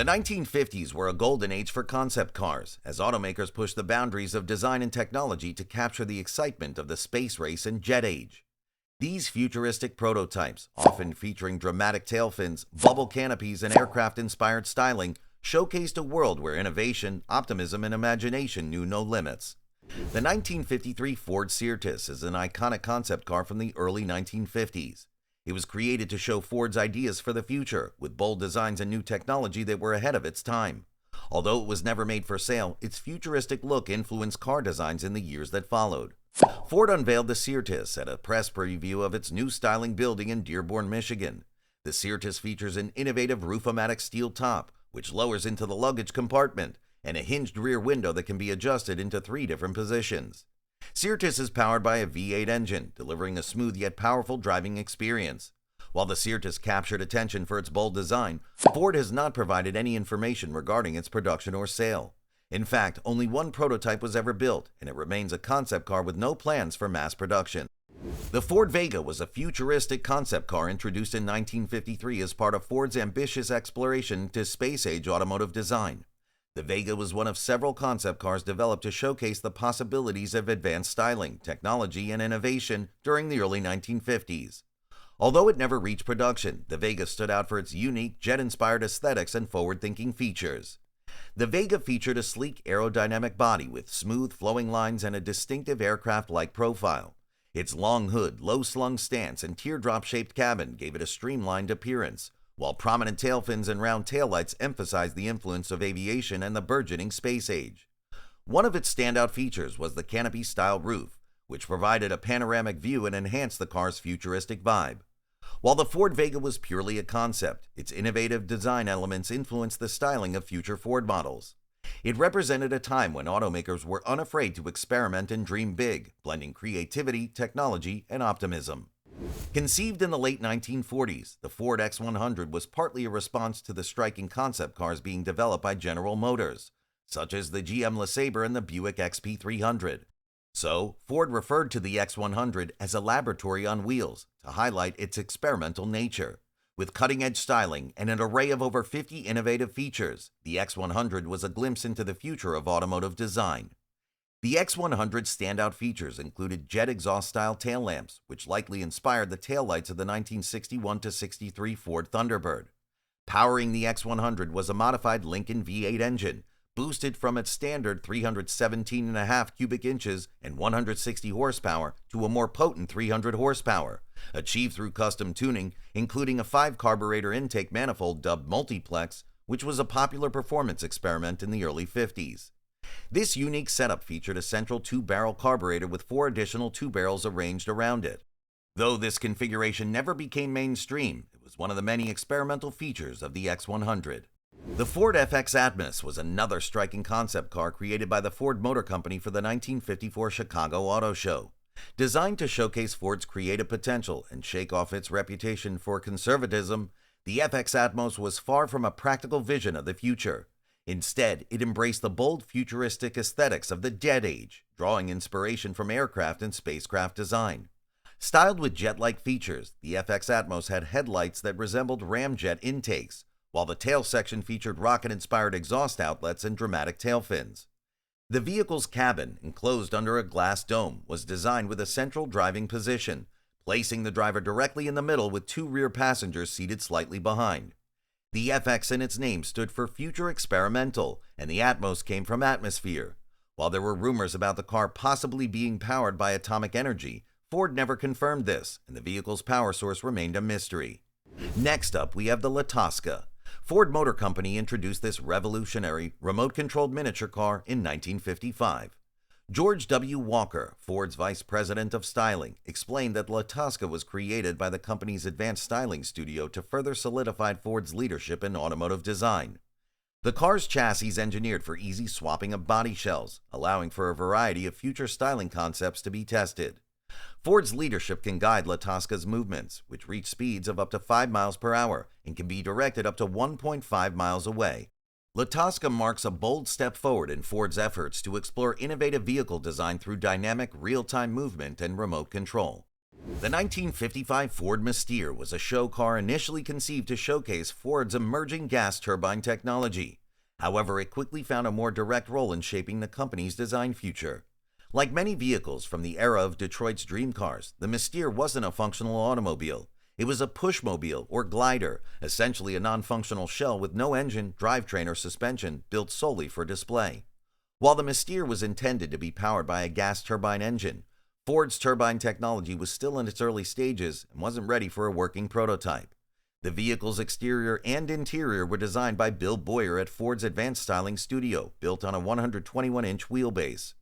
The 1950s were a golden age for concept cars, as automakers pushed the boundaries of design and technology to capture the excitement of the space race and jet age. These futuristic prototypes, often featuring dramatic tail fins, bubble canopies, and aircraft-inspired styling, showcased a world where innovation, optimism, and imagination knew no limits. The 1953 Ford Cerus is an iconic concept car from the early 1950s. It was created to show Ford's ideas for the future, with bold designs and new technology that were ahead of its time. Although it was never made for sale, its futuristic look influenced car designs in the years that followed. Ford unveiled the Cerus at a press preview of its new styling building in Dearborn, Michigan. The Cerus features an innovative roof-o-matic steel top, which lowers into the luggage compartment, and a hinged rear window that can be adjusted into 3 different positions. Cerus is powered by a V8 engine, delivering a smooth yet powerful driving experience. While the Cerus captured attention for its bold design, Ford has not provided any information regarding its production or sale. In fact, only one prototype was ever built, and it remains a concept car with no plans for mass production. The Ford Vega was a futuristic concept car introduced in 1953 as part of Ford's ambitious exploration into space-age automotive design. The Vega was one of several concept cars developed to showcase the possibilities of advanced styling, technology, and innovation during the early 1950s. Although it never reached production, the Vega stood out for its unique, jet-inspired aesthetics and forward-thinking features. The Vega featured a sleek aerodynamic body with smooth, flowing lines and a distinctive aircraft-like profile. Its long hood, low-slung stance, and teardrop-shaped cabin gave it a streamlined appearance, while prominent tail fins and round taillights emphasized the influence of aviation and the burgeoning space age. One of its standout features was the canopy-style roof, which provided a panoramic view and enhanced the car's futuristic vibe. While the Ford Vega was purely a concept, its innovative design elements influenced the styling of future Ford models. It represented a time when automakers were unafraid to experiment and dream big, blending creativity, technology, and optimism. Conceived in the late 1940s, the Ford X100 was partly a response to the striking concept cars being developed by General Motors, such as the GM LeSabre and the Buick XP300. So, Ford referred to the X100 as a laboratory on wheels to highlight its experimental nature. With cutting-edge styling and an array of over 50 innovative features, the X100 was a glimpse into the future of automotive design. The X100's standout features included jet exhaust-style tail lamps, which likely inspired the taillights of the 1961-63 Ford Thunderbird. Powering the X100 was a modified Lincoln V8 engine, boosted from its standard 317.5 cubic inches and 160 horsepower to a more potent 300 horsepower, achieved through custom tuning, including a 5-carburetor intake manifold dubbed Multiplex, which was a popular performance experiment in the early 50s. This unique setup featured a central 2-barrel carburetor with 4 additional 2 barrels arranged around it. Though this configuration never became mainstream, it was one of the many experimental features of the X100. The Ford FX Atmos was another striking concept car created by the Ford Motor Company for the 1954 Chicago Auto Show. Designed to showcase Ford's creative potential and shake off its reputation for conservatism, the FX Atmos was far from a practical vision of the future. Instead, it embraced the bold futuristic aesthetics of the jet age, drawing inspiration from aircraft and spacecraft design. Styled with jet-like features, the FX Atmos had headlights that resembled ramjet intakes, while the tail section featured rocket-inspired exhaust outlets and dramatic tail fins. The vehicle's cabin, enclosed under a glass dome, was designed with a central driving position, placing the driver directly in the middle with 2 rear passengers seated slightly behind. The FX in its name stood for Future Experimental, and the Atmos came from atmosphere. While there were rumors about the car possibly being powered by atomic energy, Ford never confirmed this, and the vehicle's power source remained a mystery. Next up, we have the Latasa. Ford Motor Company introduced this revolutionary, remote-controlled miniature car in 1955. George W. Walker, Ford's vice president of styling, explained that Latasa was created by the company's advanced styling studio to further solidify Ford's leadership in automotive design. The car's chassis engineered for easy swapping of body shells, allowing for a variety of future styling concepts to be tested. Ford's leadership can guide Latasa's movements, which reach speeds of up to 5 miles per hour and can be directed up to 1.5 miles away. Latasa marks a bold step forward in Ford's efforts to explore innovative vehicle design through dynamic, real-time movement and remote control. The 1955 Ford Myster was a show car initially conceived to showcase Ford's emerging gas turbine technology. However, it quickly found a more direct role in shaping the company's design future. Like many vehicles from the era of Detroit's dream cars, the Myster wasn't a functional automobile. It was a pushmobile or glider, essentially a non-functional shell with no engine, drivetrain, or suspension, built solely for display. While the Myster was intended to be powered by a gas turbine engine, Ford's turbine technology was still in its early stages and wasn't ready for a working prototype. The vehicle's exterior and interior were designed by Bill Boyer at Ford's Advanced Styling Studio, built on a 121-inch wheelbase.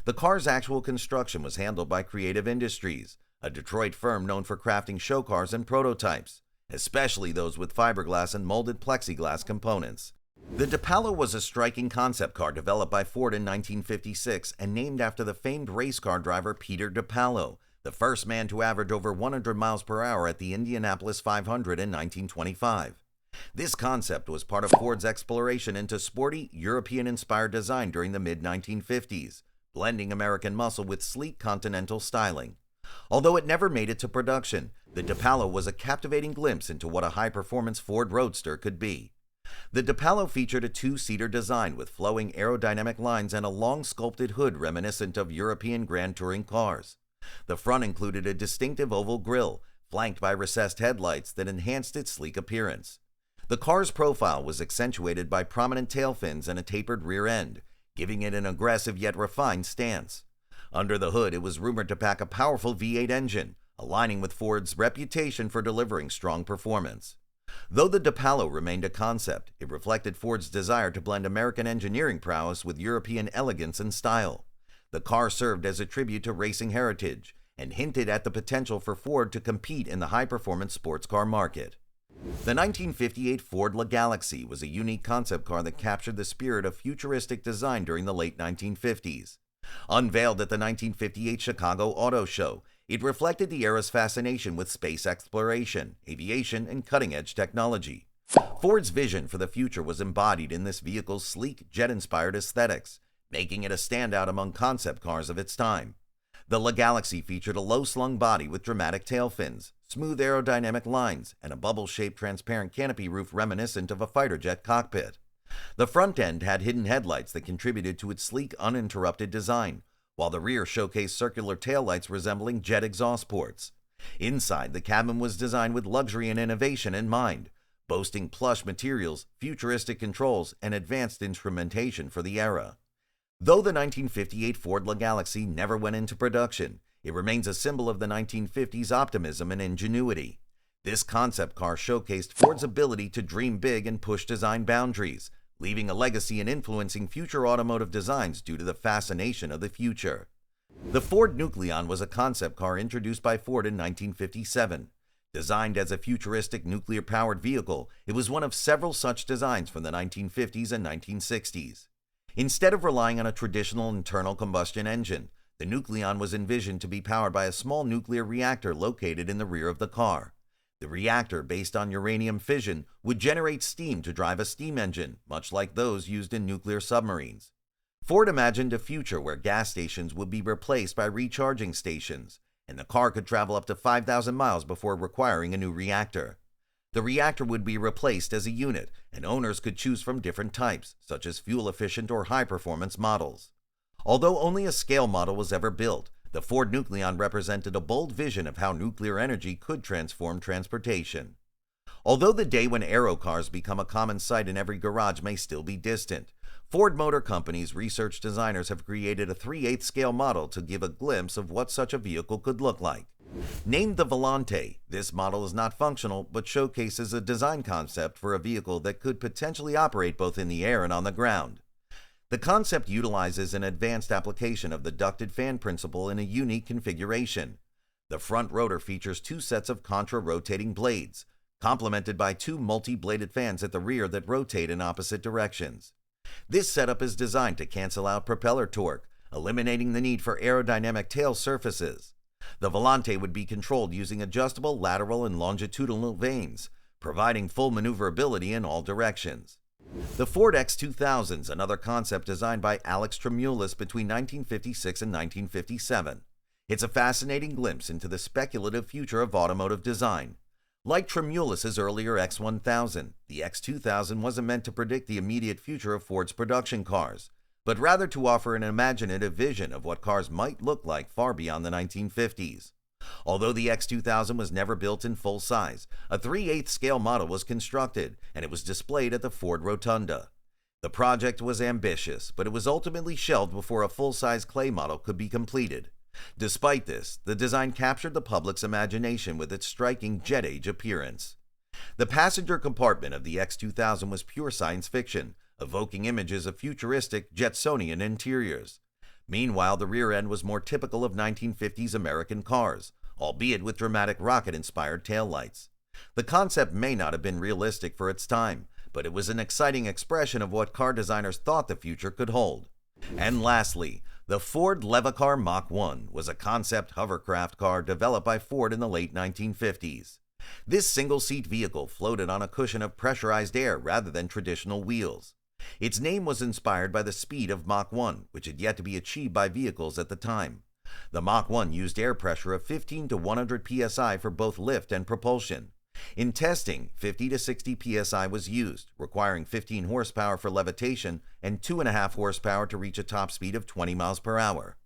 The car's actual construction was handled by Creative Industries, a Detroit firm known for crafting show cars and prototypes, especially those with fiberglass and molded plexiglass components. The Dealo was a striking concept car developed by Ford in 1956 and named after the famed race car driver Peter Dealo, the first man to average over 100 miles per hour at the Indianapolis 500 in 1925. This concept was part of Ford's exploration into sporty, European-inspired design during the mid-1950s, blending American muscle with sleek continental styling. Although it never made it to production, the Dealo was a captivating glimpse into what a high-performance Ford Roadster could be. The Dealo featured a two-seater design with flowing aerodynamic lines and a long sculpted hood reminiscent of European Grand Touring cars. The front included a distinctive oval grille, flanked by recessed headlights that enhanced its sleek appearance. The car's profile was accentuated by prominent tail fins and a tapered rear end, giving it an aggressive yet refined stance. Under the hood, it was rumored to pack a powerful V8 engine, aligning with Ford's reputation for delivering strong performance. Though the Dealo remained a concept, it reflected Ford's desire to blend American engineering prowess with European elegance and style. The car served as a tribute to racing heritage and hinted at the potential for Ford to compete in the high-performance sports car market. The 1958 Ford Galaxy was a unique concept car that captured the spirit of futuristic design during the late 1950s. Unveiled at the 1958 Chicago Auto Show, it reflected the era's fascination with space exploration, aviation, and cutting-edge technology. Ford's vision for the future was embodied in this vehicle's sleek, jet-inspired aesthetics, making it a standout among concept cars of its time. The Galaxy featured a low-slung body with dramatic tail fins, smooth aerodynamic lines, and a bubble-shaped transparent canopy roof reminiscent of a fighter jet cockpit. The front end had hidden headlights that contributed to its sleek, uninterrupted design, while the rear showcased circular taillights resembling jet exhaust ports. Inside, the cabin was designed with luxury and innovation in mind, boasting plush materials, futuristic controls, and advanced instrumentation for the era. Though the 1958 Ford Galaxy never went into production, it remains a symbol of the 1950s optimism and ingenuity. This concept car showcased Ford's ability to dream big and push design boundaries, leaving a legacy in influencing future automotive designs due to the fascination of the future. The Ford Nucleon was a concept car introduced by Ford in 1957. Designed as a futuristic nuclear-powered vehicle, it was one of several such designs from the 1950s and 1960s. Instead of relying on a traditional internal combustion engine, the Nucleon was envisioned to be powered by a small nuclear reactor located in the rear of the car. The reactor, based on uranium fission, would generate steam to drive a steam engine, much like those used in nuclear submarines. Ford imagined a future where gas stations would be replaced by recharging stations, and the car could travel up to 5,000 miles before requiring a new reactor. The reactor would be replaced as a unit, and owners could choose from different types, such as fuel-efficient or high-performance models. Although only a scale model was ever built, the Ford Nucleon represented a bold vision of how nuclear energy could transform transportation. Although the day when aero cars become a common sight in every garage may still be distant, Ford Motor Company's research designers have created a 3/8 scale model to give a glimpse of what such a vehicle could look like. Named the Volante, this model is not functional but showcases a design concept for a vehicle that could potentially operate both in the air and on the ground. The concept utilizes an advanced application of the ducted fan principle in a unique configuration. The front rotor features two sets of contra-rotating blades, complemented by two multi-bladed fans at the rear that rotate in opposite directions. This setup is designed to cancel out propeller torque, eliminating the need for aerodynamic tail surfaces. The Volante would be controlled using adjustable lateral and longitudinal vanes, providing full maneuverability in all directions. The Ford X2000 is another concept designed by Alex Tremulis between 1956 and 1957. It's a fascinating glimpse into the speculative future of automotive design. Like Tremulus's earlier X1000, the X2000 wasn't meant to predict the immediate future of Ford's production cars, but rather to offer an imaginative vision of what cars might look like far beyond the 1950s. Although the X2000 was never built in full size, a 3/8 scale model was constructed, and it was displayed at the Ford Rotunda. The project was ambitious, but it was ultimately shelved before a full-size clay model could be completed. Despite this, the design captured the public's imagination with its striking jet-age appearance. The passenger compartment of the X2000 was pure science fiction, evoking images of futuristic Jetsonian interiors. Meanwhile, the rear end was more typical of 1950s American cars, albeit with dramatic rocket-inspired taillights. The concept may not have been realistic for its time, but it was an exciting expression of what car designers thought the future could hold. And lastly, the Ford Levacar Mach 1 was a concept hovercraft car developed by Ford in the late 1950s. This single-seat vehicle floated on a cushion of pressurized air rather than traditional wheels. Its name was inspired by the speed of Mach 1, which had yet to be achieved by vehicles at the time. The Mach 1 used air pressure of 15 to 100 psi for both lift and propulsion. In testing, 50 to 60 psi was used, requiring 15 horsepower for levitation and 2.5 horsepower to reach a top speed of 20 miles per hour.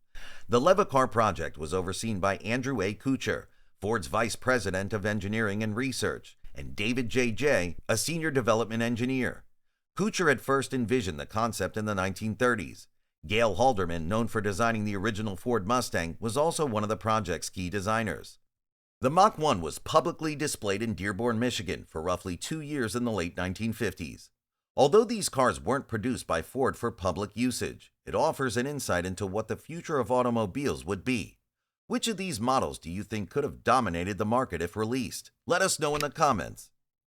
The Levacar project was overseen by Andrew A. Kuchar, Ford's Vice President of Engineering and Research, and David J. Jay, a Senior Development Engineer. Kuchar had first envisioned the concept in the 1930s. Gail Halderman, known for designing the original Ford Mustang, was also one of the project's key designers. The Mach 1 was publicly displayed in Dearborn, Michigan for roughly 2 years in the late 1950s. Although these cars weren't produced by Ford for public usage, it offers an insight into what the future of automobiles would be. Which of these models do you think could have dominated the market if released? Let us know in the comments.